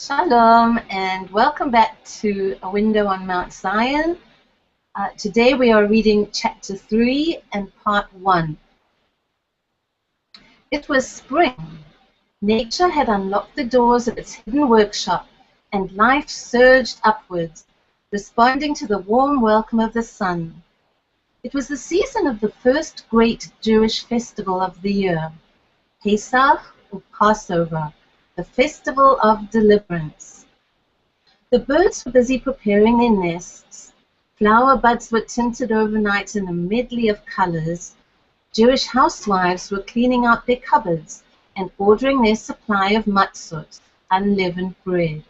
Shalom and welcome back to A Window on Mount Zion. Today we are reading chapter 3 and part 1. It was spring. Nature had unlocked the doors of its hidden workshop and life surged upwards, responding to the warm welcome of the sun. It was the season of the first great Jewish festival of the year, Pesach or Passover, the festival of deliverance. The birds were busy preparing their nests. Flower buds were tinted overnight in a medley of colors. Jewish housewives were cleaning out their cupboards and ordering their supply of matzot, unleavened bread.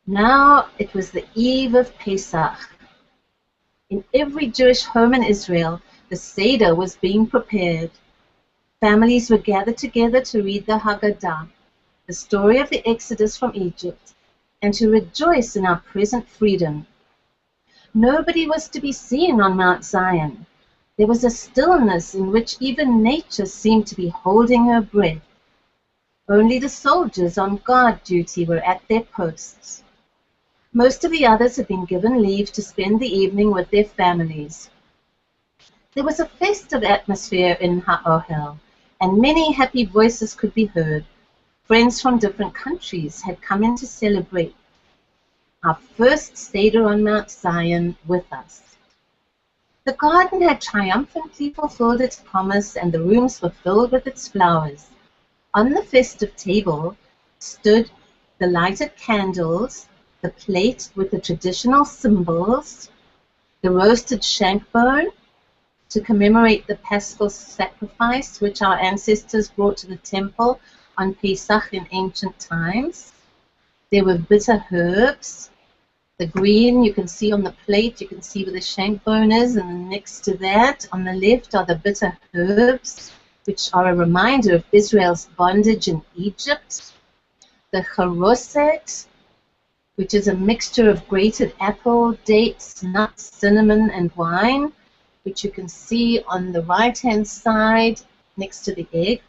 Now it was the eve of Pesach. In every Jewish home in Israel, the Seder was being prepared. Families were gathered together to read the Haggadah, the story of the Exodus from Egypt, and to rejoice in our present freedom. Nobody was to be seen on Mount Zion. There was a stillness in which even nature seemed to be holding her breath. Only the soldiers on guard duty were at their posts. Most of the others had been given leave to spend the evening with their families. There was a festive atmosphere in Ha'ohel, and many happy voices could be heard. Friends from different countries had come in to celebrate our first Seder on Mount Zion with us. The garden had triumphantly fulfilled its promise, and the rooms were filled with its flowers. On the festive table stood the lighted candles, the plate with the traditional symbols, the roasted shank bone to commemorate the Paschal sacrifice which our ancestors brought to the temple on Pesach in ancient times. There were bitter herbs. The green you can see on the plate, you can see where the shank bone is, and next to that on the left are the bitter herbs, which are a reminder of Israel's bondage in Egypt. The charoset, which is a mixture of grated apple, dates, nuts, cinnamon, and wine, which you can see on the right-hand side next to the egg.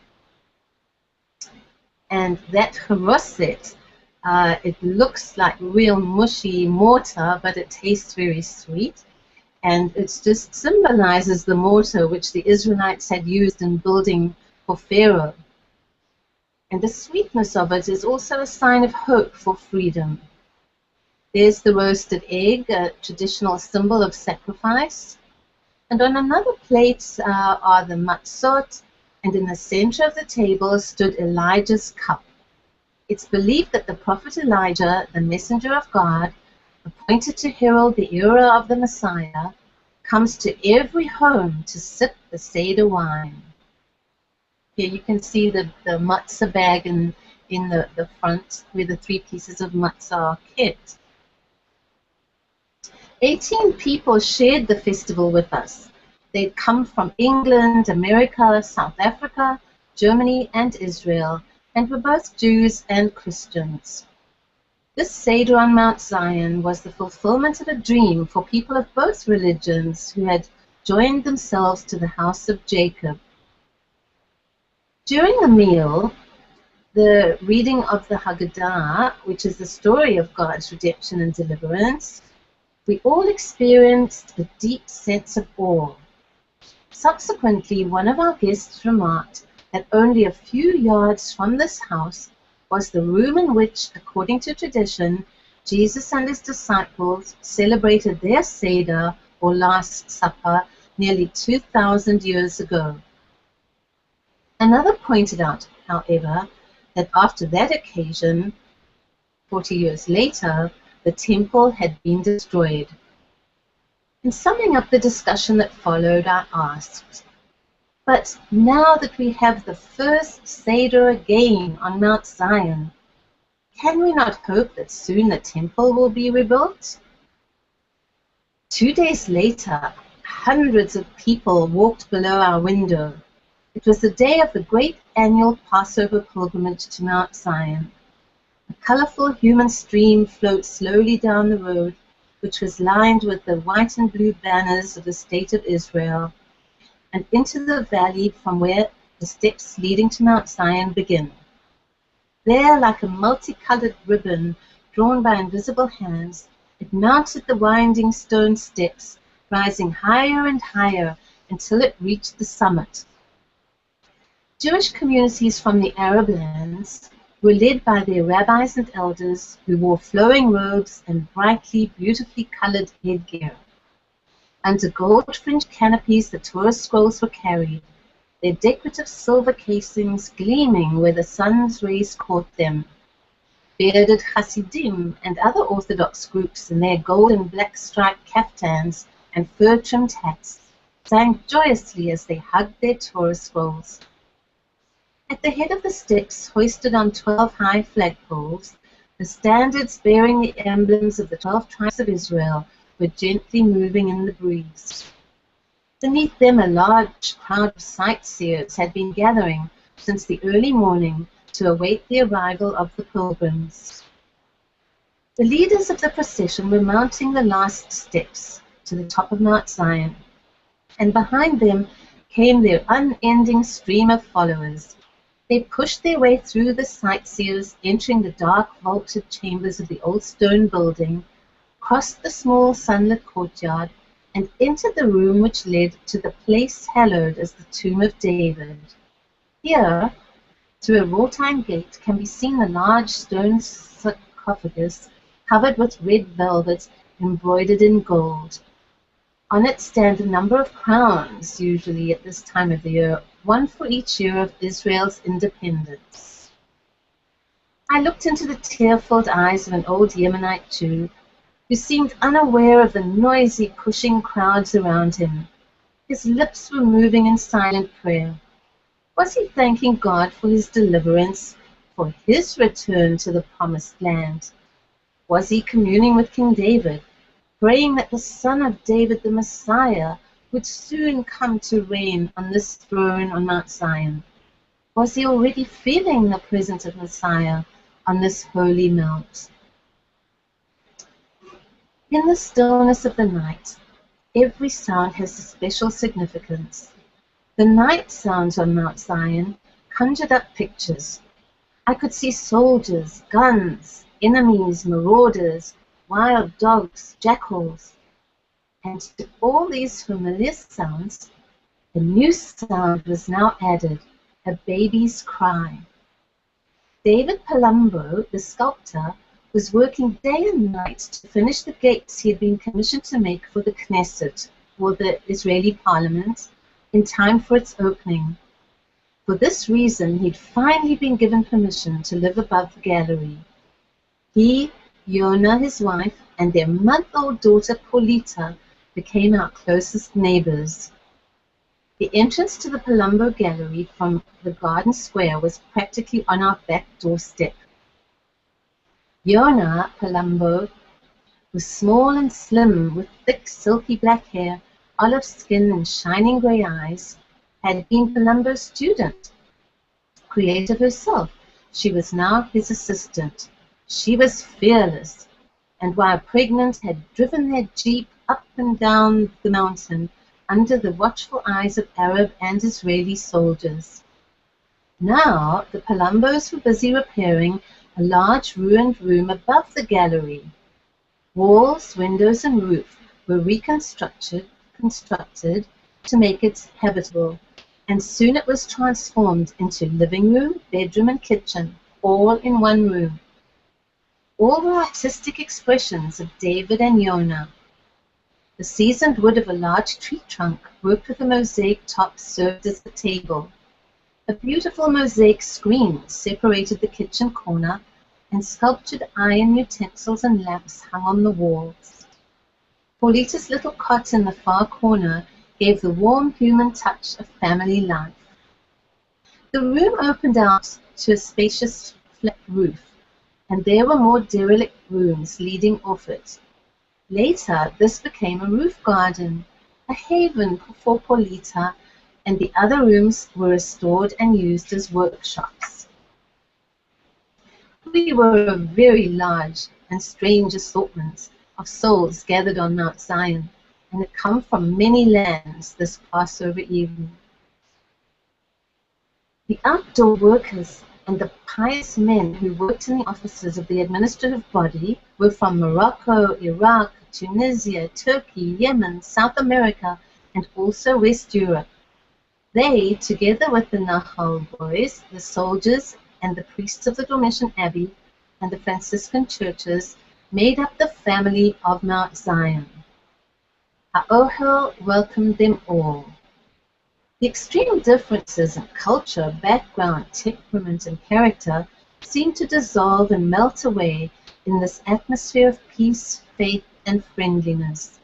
And that charoset, it looks like real mushy mortar, but it tastes very sweet. And it just symbolizes the mortar which the Israelites had used in building for Pharaoh. And the sweetness of it is also a sign of hope for freedom. There's the roasted egg, a traditional symbol of sacrifice. And on another plate are the matzot, and in the center of the table stood Elijah's cup. It's believed that the prophet Elijah, the messenger of God, appointed to herald the era of the Messiah, comes to every home to sip the Seder wine. Here you can see the matzah bag in the front where the 3 pieces of matzah are kept. 18 people shared the festival with us. They'd come from England, America, South Africa, Germany, and Israel, and were both Jews and Christians. This Seder on Mount Zion was the fulfillment of a dream for people of both religions who had joined themselves to the house of Jacob. During the meal, the reading of the Haggadah, which is the story of God's redemption and deliverance, we all experienced a deep sense of awe. Subsequently, one of our guests remarked that only a few yards from this house was the room in which, according to tradition, Jesus and his disciples celebrated their Seder, or Last Supper, nearly 2,000 years ago. Another pointed out, however, that after that occasion, 40 years later, the temple had been destroyed. In summing up the discussion that followed, I asked, but now that we have the first Seder again on Mount Zion, can we not hope that soon the temple will be rebuilt? 2 days later, hundreds of people walked below our window. It was the day of the great annual Passover pilgrimage to Mount Zion. A colorful human stream flowed slowly down the road, which was lined with the white and blue banners of the State of Israel, and into the valley from where the steps leading to Mount Zion begin. There, like a multicolored ribbon drawn by invisible hands, it mounted the winding stone steps, rising higher and higher until it reached the summit. Jewish communities from the Arab lands were led by their rabbis and elders who wore flowing robes and brightly, beautifully colored headgear. Under gold-fringed canopies, the Torah scrolls were carried, their decorative silver casings gleaming where the sun's rays caught them. Bearded Hasidim and other Orthodox groups in their gold and black striped kaftans and fur-trimmed hats sang joyously as they hugged their Torah scrolls. At the head of the steps, hoisted on 12 high flagpoles, the standards bearing the emblems of the 12 tribes of Israel were gently moving in the breeze. Beneath them, a large crowd of sightseers had been gathering since the early morning to await the arrival of the pilgrims. The leaders of the procession were mounting the last steps to the top of Mount Zion, and behind them came their unending stream of followers. They pushed their way through the sightseers, entering the dark vaulted chambers of the old stone building, crossed the small sunlit courtyard, and entered the room which led to the place hallowed as the tomb of David. Here, through a wrought-iron gate, can be seen the large stone sarcophagus covered with red velvet embroidered in gold. On it stand a number of crowns, usually at this time of the year, one for each year of Israel's independence. I looked into the tear-filled eyes of an old Yemenite Jew who seemed unaware of the noisy, pushing crowds around him. His lips were moving in silent prayer. Was he thanking God for his deliverance, for his return to the promised land? Was he communing with King David, praying that the son of David, the Messiah, would soon come to reign on this throne on Mount Zion? Was he already feeling the presence of Messiah on this holy mount? In the stillness of the night, every sound has a special significance. The night sounds on Mount Zion conjured up pictures. I could see soldiers, guns, enemies, marauders, wild dogs, jackals. And to all these familiar sounds, a new sound was now added, a baby's cry. David Palumbo, the sculptor, was working day and night to finish the gates he had been commissioned to make for the Knesset, or the Israeli parliament, in time for its opening. For this reason, he'd finally been given permission to live above the gallery. He, Yona, his wife, and their month-old daughter, Polita, became our closest neighbors. The entrance to the Palumbo Gallery from the garden square was practically on our back doorstep. Yona Palumbo was small and slim, with thick, silky black hair, olive skin, and shining gray eyes, had been Palumbo's student. Creative herself, she was now his assistant. She was fearless, and while pregnant had driven their jeep up and down the mountain under the watchful eyes of Arab and Israeli soldiers. Now the Palumbos were busy repairing a large ruined room above the gallery. Walls, windows, and roof were reconstructed to make it habitable, and soon it was transformed into living room, bedroom, and kitchen, all in one room. All were artistic expressions of David and Yona. The seasoned wood of a large tree trunk, worked with a mosaic top, served as the table. A beautiful mosaic screen separated the kitchen corner, and sculptured iron utensils and lamps hung on the walls. Paulita's little cot in the far corner gave the warm human touch of family life. The room opened out to a spacious flat roof, and there were more derelict rooms leading off it. Later, this became a roof garden, a haven for Paulita, and the other rooms were restored and used as workshops. We were a very large and strange assortment of souls gathered on Mount Zion, and had come from many lands this Passover evening. The outdoor workers and the pious men who worked in the offices of the administrative body were from Morocco, Iraq, Tunisia, Turkey, Yemen, South America, and also West Europe. They, together with the Nahal boys, the soldiers, and the priests of the Dormition Abbey and the Franciscan churches, made up the family of Mount Zion. Ha'ohel welcomed them all. The extreme differences in culture, background, temperament, and character seemed to dissolve and melt away in this atmosphere of peace, faith, and friendliness.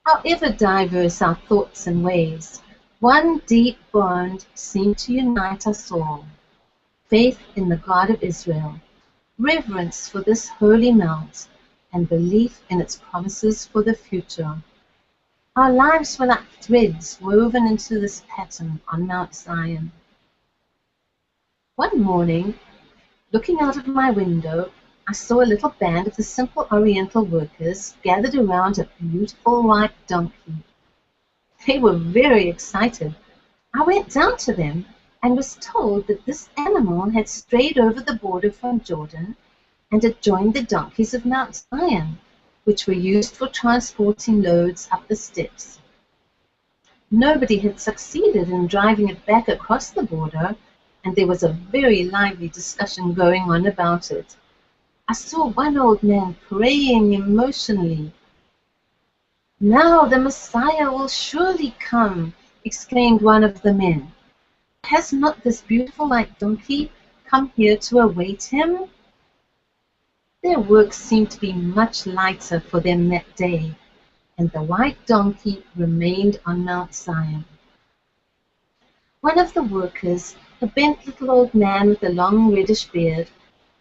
However diverse our thoughts and ways, one deep bond seemed to unite us all: faith in the God of Israel, reverence for this holy mount, and belief in its promises for the future. Our lives were like threads woven into this pattern on Mount Zion. One morning, looking out of my window, I saw a little band of the simple Oriental workers gathered around a beautiful white donkey. They were very excited. I went down to them and was told that this animal had strayed over the border from Jordan and had joined the donkeys of Mount Zion, which were used for transporting loads up the steps. Nobody had succeeded in driving it back across the border, and there was a very lively discussion going on about it. I saw one old man praying emotionally. "Now the Messiah will surely come," exclaimed one of the men. "Has not this beautiful white donkey come here to await him?" Their work seemed to be much lighter for them that day, and the white donkey remained on Mount Zion. One of the workers, a bent little old man with a long reddish beard,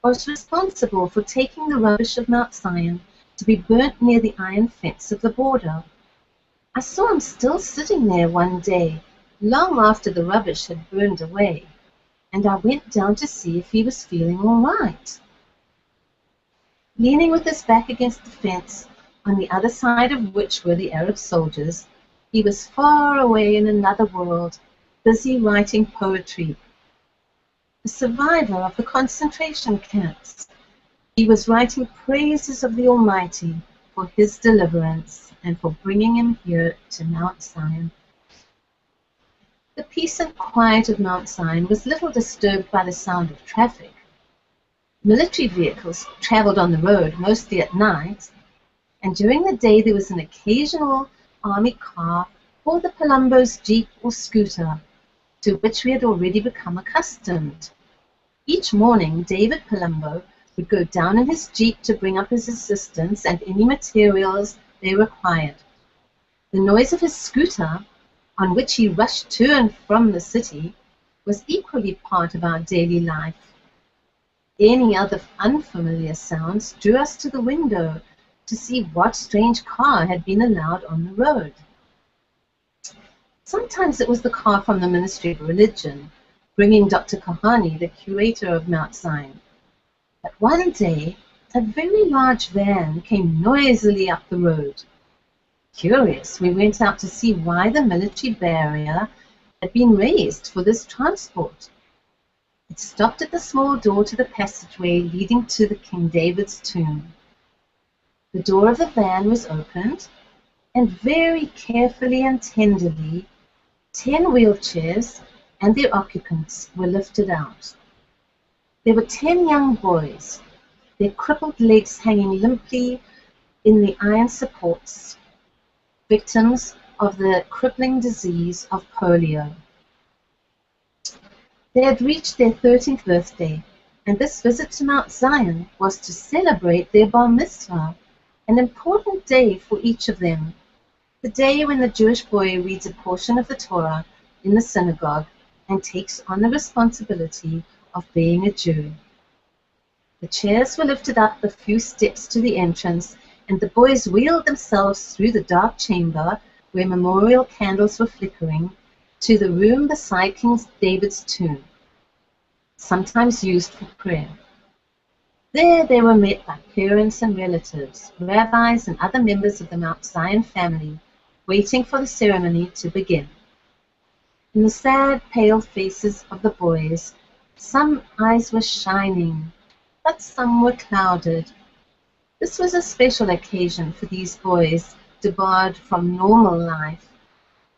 was responsible for taking the rubbish of Mount Zion to be burnt near the iron fence of the border. I saw him still sitting there one day, long after the rubbish had burned away, and I went down to see if he was feeling all right. Leaning with his back against the fence, on the other side of which were the Arab soldiers, he was far away in another world, busy writing poetry. A survivor of the concentration camps, he was writing praises of the Almighty for his deliverance and for bringing him here to Mount Zion. The peace and quiet of Mount Zion was little disturbed by the sound of traffic. Military vehicles traveled on the road, mostly at night, and during the day there was an occasional army car or the Palumbo's jeep or scooter, to which we had already become accustomed. Each morning, David Palumbo would go down in his jeep to bring up his assistants and any materials they required. The noise of his scooter, on which he rushed to and from the city, was equally part of our daily life. Any other unfamiliar sounds drew us to the window to see what strange car had been allowed on the road. Sometimes it was the car from the Ministry of Religion, bringing Dr. Kahani, the curator of Mount Zion. But one day, a very large van came noisily up the road. Curious, we went out to see why the military barrier had been raised for this transport. It stopped at the small door to the passageway leading to the King David's tomb. The door of the van was opened, and very carefully and tenderly, 10 wheelchairs and their occupants were lifted out. There were 10 young boys, their crippled legs hanging limply in the iron supports, victims of the crippling disease of polio. They had reached their 13th birthday, and this visit to Mount Zion was to celebrate their bar mitzvah, an important day for each of them, the day when the Jewish boy reads a portion of the Torah in the synagogue and takes on the responsibility of being a Jew. The chairs were lifted up the few steps to the entrance, and the boys wheeled themselves through the dark chamber where memorial candles were flickering to the room beside King David's tomb, sometimes used for prayer. There they were met by parents and relatives, rabbis and other members of the Mount Zion family, waiting for the ceremony to begin. In the sad, pale faces of the boys, Some eyes were shining, but some were clouded. This was a special occasion for these boys, debarred from normal life.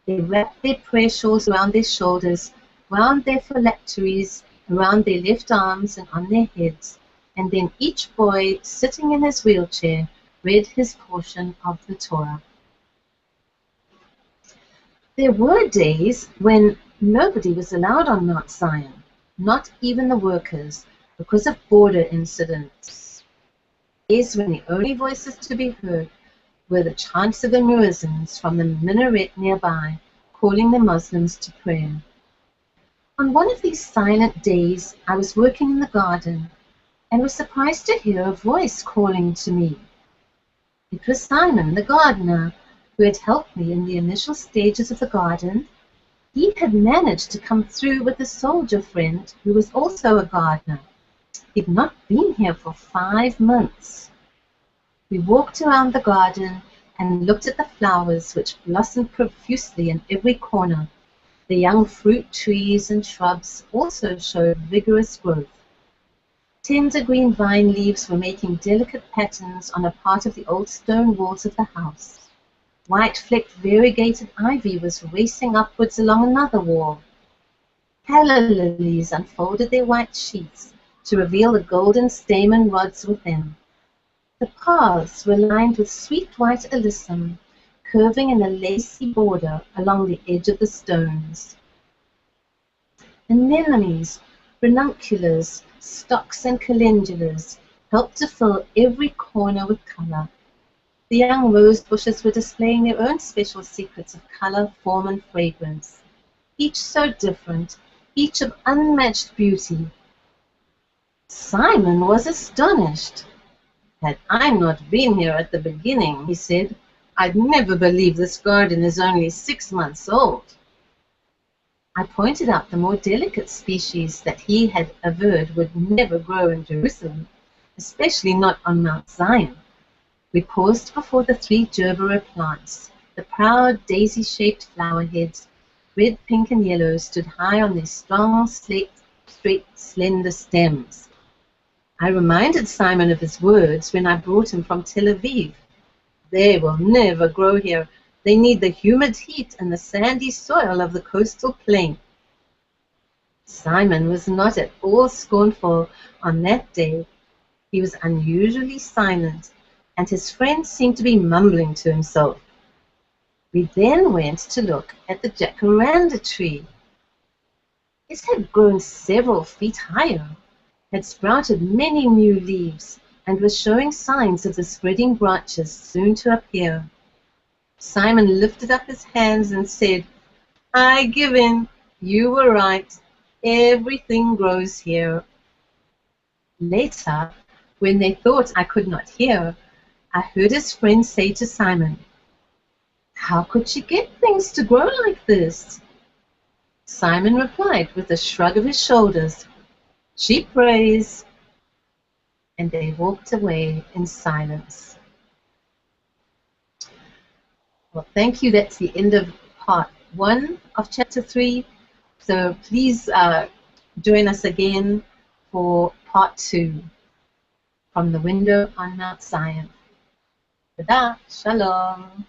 They wrapped their prayer shawls around their shoulders, wound their phylacteries around their left arms and on their heads, and then each boy, sitting in his wheelchair, read his portion of the Torah. There were days when nobody was allowed on Mount Zion, not even the workers, because of border incidents. Days when the only voices to be heard were the chants of the muezzins from the minaret nearby, calling the Muslims to prayer. On one of these silent days, I was working in the garden and was surprised to hear a voice calling to me. It was Simon, the gardener, who had helped me in the initial stages of the garden. He had managed to come through with a soldier friend who was also a gardener. He'd not been here for 5 months. We walked around the garden and looked at the flowers which blossomed profusely in every corner. The young fruit trees and shrubs also showed vigorous growth. Tender green vine leaves were making delicate patterns on a part of the old stone walls of the house. White-flecked variegated ivy was racing upwards along another wall. Calla lilies unfolded their white sheaths to reveal the golden stamen rods within. The paths were lined with sweet white alyssum, curving in a lacy border along the edge of the stones. Anemones, ranunculus, stocks and calendulas helped to fill every corner with color. The young rose bushes were displaying their own special secrets of color, form, and fragrance, each so different, each of unmatched beauty. Simon was astonished. "Had I not been here at the beginning," he said, "I'd never believe this garden is only 6 months old." I pointed out the more delicate species that he had averred would never grow in Jerusalem, especially not on Mount Zion. We paused before the 3 gerbera plants. The proud daisy-shaped flower heads, red, pink, and yellow, stood high on their strong, straight, slender stems. I reminded Simon of his words when I brought him from Tel Aviv. "They will never grow here. They need the humid heat and the sandy soil of the coastal plain." Simon was not at all scornful on that day. He was unusually silent, and his friend seemed to be mumbling to himself. We then went to look at the jacaranda tree. It had grown several feet higher, had sprouted many new leaves, and was showing signs of the spreading branches soon to appear. Simon lifted up his hands and said, "I give in. You were right. Everything grows here." Later, when they thought I could not hear, I heard his friend say to Simon, "How could she get things to grow like this?" Simon replied with a shrug of his shoulders, "She prays." And they walked away in silence. Well, thank you. That's the end of part 1 of chapter 3. So please join us again for part 2, From the Window on Mount Zion. Shalom.